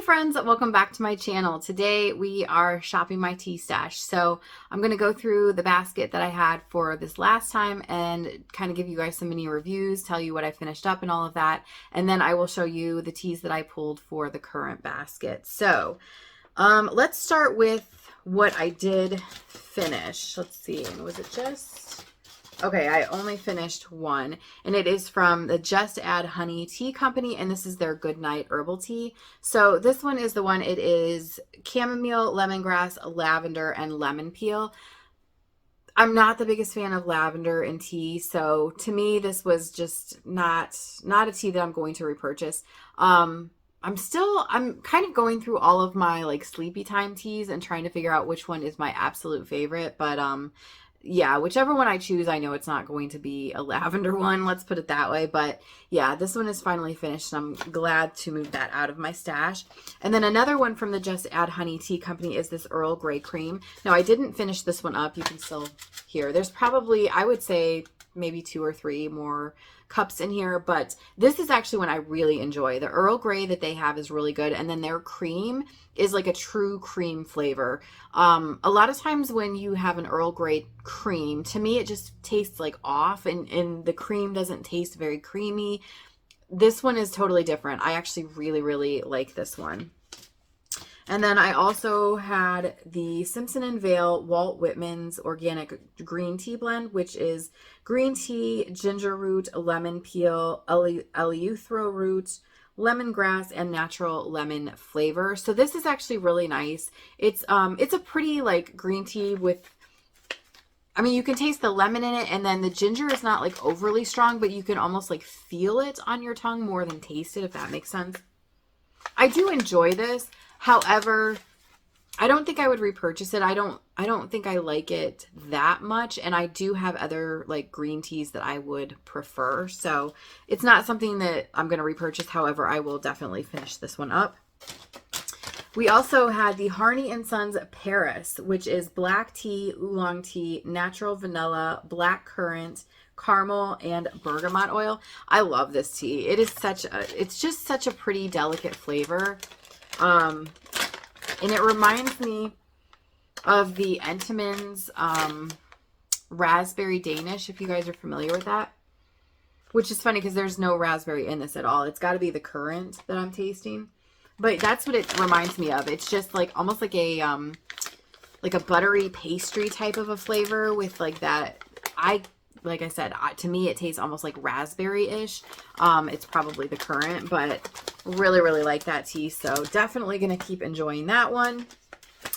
friends, welcome back to my channel. Today we are shopping my tea stash. So I'm going to go through the basket that I had for this last time and kind of give you guys some mini reviews, tell you what I finished up and all of that. And then I will show you the teas that I pulled for the current basket. So let's start with what I did finish. Let's see, was it just... Okay, I only finished one, and it is from the Just Add Honey Tea Company, and this is their Good Night Herbal Tea. So this one is the one, it is chamomile, lemongrass, lavender, and lemon peel. I'm not the biggest fan of lavender in tea, so to me this was just not a tea that I'm going to repurchase. I'm kind of going through all of my like sleepy time teas and trying to figure out which one is my absolute favorite, but yeah, whichever one I choose, I know it's not going to be a lavender one, let's put it that way. But yeah, this one is finally finished, and I'm glad to move that out of my stash. And then another one from the Just Add Honey Tea Company is this Earl Grey Cream. Now, I didn't finish this one up. You can still hear. There's probably, I would say, maybe 2 or 3 more cups in here, but this is actually one I really enjoy. The Earl Grey that they have is really good, and then their cream is like a true cream flavor. A lot of times when you have an Earl Grey cream, to me it just tastes like off, and the cream doesn't taste very creamy. This one is totally different. I actually really like this one. And then I also had the Simpson & Vale Walt Whitman's Organic Green Tea Blend, which is green tea, ginger root, lemon peel, eleuthero root, lemongrass, and natural lemon flavor. So this is actually really nice. It's a pretty like green tea with, I mean, you can taste the lemon in it, and then the ginger is not like overly strong, but you can almost like feel it on your tongue more than taste it, if that makes sense. I do enjoy this. However, I don't think I would repurchase it. I don't think I like it that much, and I do have other like green teas that I would prefer. So it's not something that I'm going to repurchase. However, I will definitely finish this one up. We also had the Harney & Sons Paris, which is black tea, oolong tea, natural vanilla, black currant, caramel, and bergamot oil. I love this tea. It is it's just such a pretty delicate flavor. And it reminds me of the Entenmann's Raspberry Danish, if you guys are familiar with that. Which is funny because there's no raspberry in this at all. It's got to be the currant that I'm tasting. But that's what it reminds me of. It's just like almost like a buttery pastry type of a flavor with like that. Like I said, to me it tastes almost like raspberry-ish. It's probably the currant, but really like that tea. So definitely going to keep enjoying that one.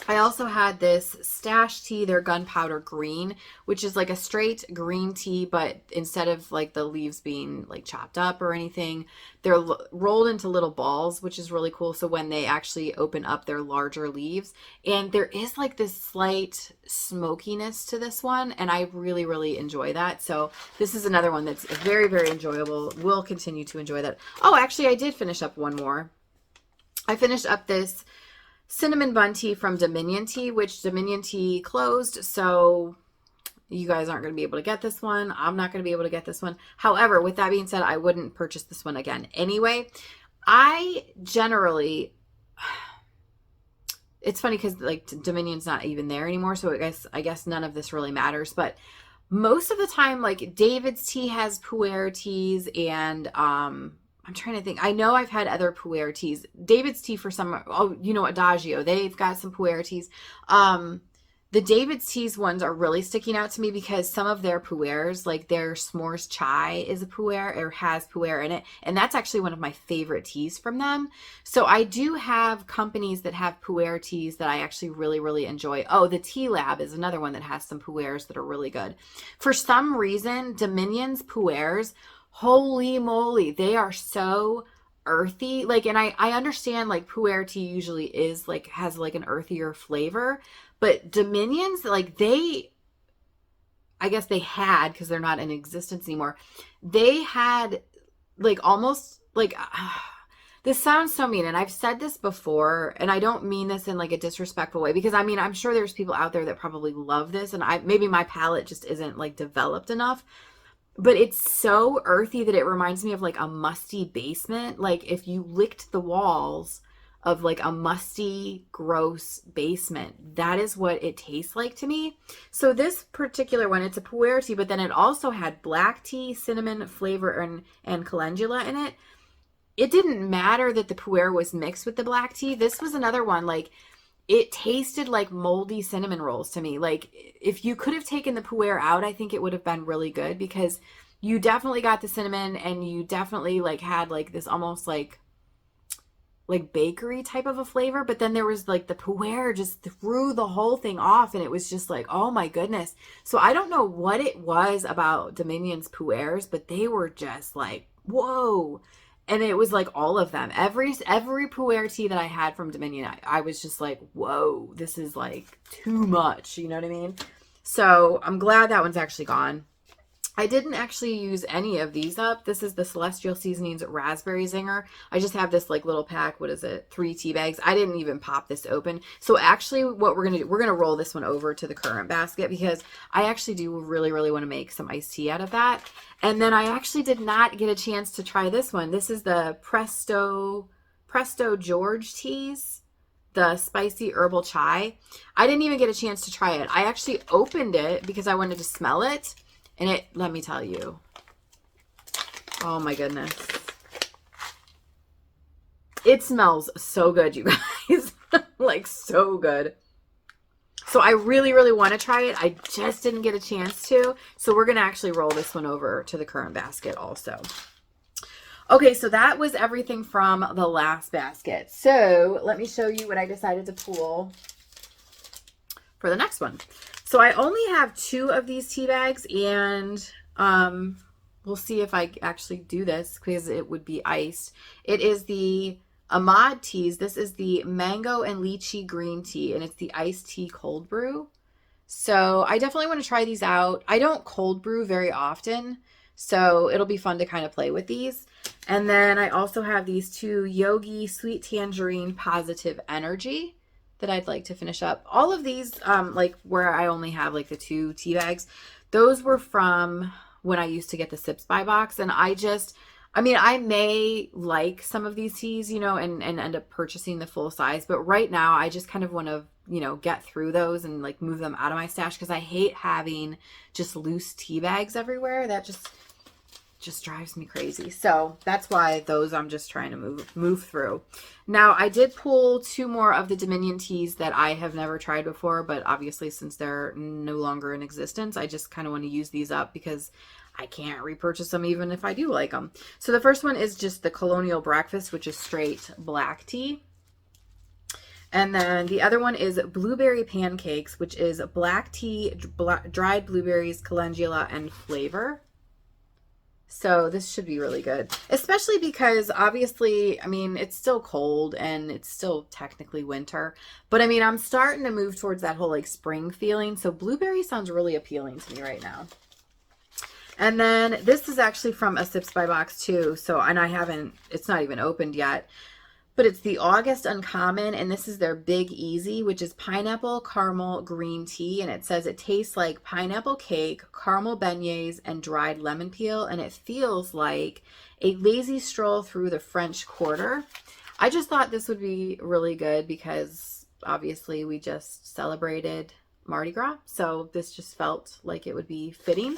I also had this Stash Tea, their Gunpowder Green, which is like a straight green tea, but instead of like the leaves being like chopped up or anything, they're rolled into little balls, which is really cool. So when they actually open up, their larger leaves, and there is like this slight smokiness to this one, and I really enjoy that. So this is another one that's very enjoyable. We'll continue to enjoy that. Oh, actually, I did finish up one more. I finished up this cinnamon bun tea from Dominion Tea, which Dominion Tea closed, so you guys aren't going to be able to get this one. I'm not going to be able to get this one. However, with that being said, I wouldn't purchase this one again anyway. I generally, it's funny because like Dominion's not even there anymore, so I guess none of this really matters, but most of the time, like David's Tea has pu'er teas, and I'm trying to think. I know I've had other pu'er teas. David's Tea for some, oh, you know, Adagio, they've got some pu'er teas. The David's Teas ones are really sticking out to me because some of their pu'ers, like their s'mores chai is a pu'er or has pu'er in it. And that's actually one of my favorite teas from them. So I do have companies that have pu'er teas that I actually really enjoy. Oh, the Tea Lab is another one that has some pu'ers that are really good. For some reason, Dominion's pu'ers, holy moly, they are so earthy. Like, and I understand like pu'er tea usually is like, has like an earthier flavor, but Dominion's, like I guess they had, because they're not in existence anymore, they had like almost like, this sounds so mean, and I've said this before, and I don't mean this in like a disrespectful way, because I mean, I'm sure there's people out there that probably love this, and maybe my palate just isn't like developed enough. But it's so earthy that it reminds me of like a musty basement. Like if you licked the walls of like a musty, gross basement. That is what it tastes like to me. So this particular one, it's a pu'er tea, but then it also had black tea, cinnamon flavor, and calendula in it. It didn't matter that the pu'er was mixed with the black tea. This was another one, like, it tasted like moldy cinnamon rolls to me. Like, if you could have taken the pu'er out, I think it would have been really good, because you definitely got the cinnamon, and you definitely like had like this almost like bakery type of a flavor, but then there was like the pu'er just threw the whole thing off, and it was just like, oh my goodness. So I don't know what it was about Dominion's pu'ers, but they were just like, whoa. And it was like all of them. Every pu'er tea that I had from Dominion, I was just like, whoa, this is like too much. You know what I mean? So I'm glad that one's actually gone. I didn't actually use any of these up. This is the Celestial Seasonings Raspberry Zinger. I just have this like little pack. What is it? 3 tea bags. I didn't even pop this open. So actually what we're going to do, we're going to roll this one over to the current basket, because I actually do really, really want to make some iced tea out of that. And then I actually did not get a chance to try this one. This is the Presto George teas, the spicy herbal chai. I didn't even get a chance to try it. I actually opened it because I wanted to smell it. And it, let me tell you, oh my goodness. It smells so good, you guys. Like, so good. So I really, really want to try it. I just didn't get a chance to. So we're going to actually roll this one over to the current basket also. Okay, so that was everything from the last basket. So let me show you what I decided to pull for the next one. So I only have 2 of these tea bags, and we'll see if I actually do this, because it would be iced. It is the Ahmad teas. This is the mango and lychee green tea, and it's the iced tea cold brew. So I definitely want to try these out. I don't cold brew very often, so it'll be fun to kind of play with these. And then I also have these 2 Yogi Sweet Tangerine Positive Energy that I'd like to finish up. All of these, like where I only have like the 2 tea bags, those were from when I used to get the Sips by box. And I may like some of these teas, you know, and end up purchasing the full size. But right now I just kind of want to, you know, get through those and like move them out of my stash, because I hate having just loose tea bags everywhere. That just drives me crazy. So that's why those I'm just trying to move through. Now I did pull 2 more of the Dominion teas that I have never tried before, but obviously since they're no longer in existence, I just kind of want to use these up, because I can't repurchase them even if I do like them. So the first one is just the Colonial Breakfast, which is straight black tea. And then the other one is Blueberry Pancakes, which is black tea, dried blueberries, calendula, and flavor. So this should be really good, especially because obviously, I mean, it's still cold and it's still technically winter, but I mean, I'm starting to move towards that whole like spring feeling. So blueberry sounds really appealing to me right now. And then this is actually from a Sips by Box too. So, and it's not even opened yet, but it's the August Uncommon, and this is their Big Easy, which is pineapple caramel green tea, and it says it tastes like pineapple cake, caramel beignets, and dried lemon peel, and it feels like a lazy stroll through the French Quarter. I just thought this would be really good because obviously we just celebrated Mardi Gras, so this just felt like it would be fitting.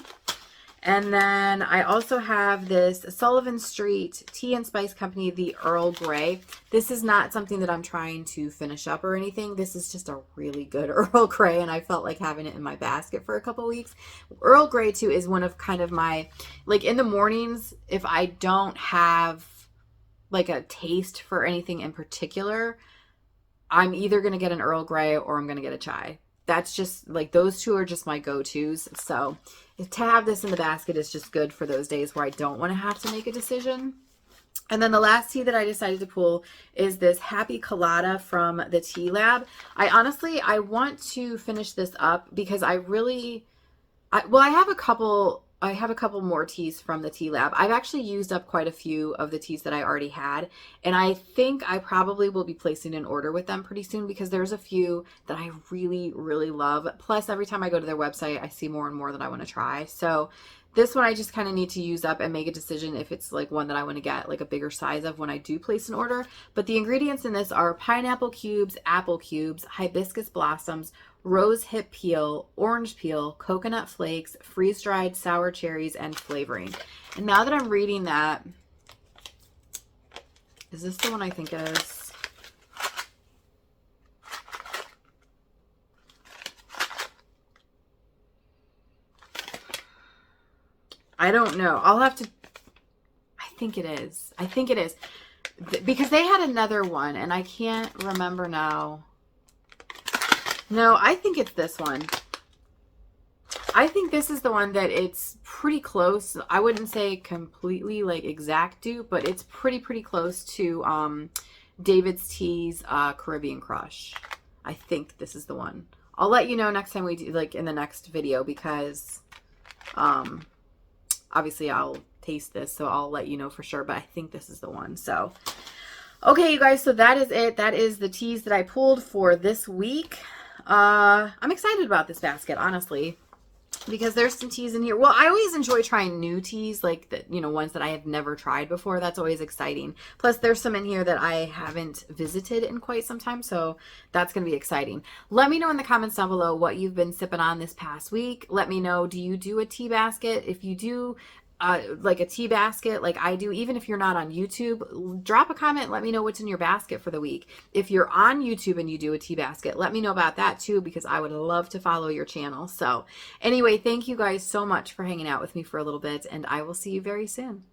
And then I also have this Sullivan Street Tea and Spice Company, the Earl Grey. This is not something that I'm trying to finish up or anything. This is just a really good Earl Grey, and I felt like having it in my basket for a couple weeks. Earl Grey, too, is one of kind of my, like in the mornings, if I don't have like a taste for anything in particular, I'm either going to get an Earl Grey or I'm going to get a chai. That's just like, those 2 are just my go-tos. So to have this in the basket is just good for those days where I don't want to have to make a decision. And then the last tea that I decided to pull is this Happy Colada from the Tea Lab. I want to finish this up because I have a couple I have a couple more teas from the tea lab. I've actually used up quite a few of the teas that I already had, and I think I probably will be placing an order with them pretty soon because there's a few that I really, really love. Plus, every time I go to their website, I see more and more that I want to try. So this one I just kind of need to use up and make a decision if it's like one that I want to get like a bigger size of when I do place an order. But the ingredients in this are pineapple cubes, apple cubes, hibiscus blossoms, rose hip peel, orange peel, coconut flakes, freeze-dried sour cherries, and flavoring. And now that I'm reading that, is this the one I think it is? I don't know. I'll have to, I think it is. I think it is. Because they had another one, and I can't remember now. No, I think it's this one. I think this is the one that it's pretty close. I wouldn't say completely like exact dupe, but it's pretty close to David's Tea's Caribbean Crush. I think this is the one. I'll let you know next time we do, like in the next video, because obviously I'll taste this, so I'll let you know for sure, but I think this is the one. So okay, you guys, so that is it. That is the teas that I pulled for this week. I'm excited about this basket, honestly, because there's some teas in here. Well, I always enjoy trying new teas, like the, you know, ones that I have never tried before. That's always exciting. Plus, there's some in here that I haven't visited in quite some time, so that's going to be exciting. Let me know in the comments down below what you've been sipping on this past week. Let me know, do you do a tea basket? If you do, like a tea basket like I do, even if you're not on YouTube, drop a comment, let me know what's in your basket for the week. If you're on YouTube and you do a tea basket, let me know about that too, because I would love to follow your channel. So anyway, thank you guys so much for hanging out with me for a little bit, and I will see you very soon.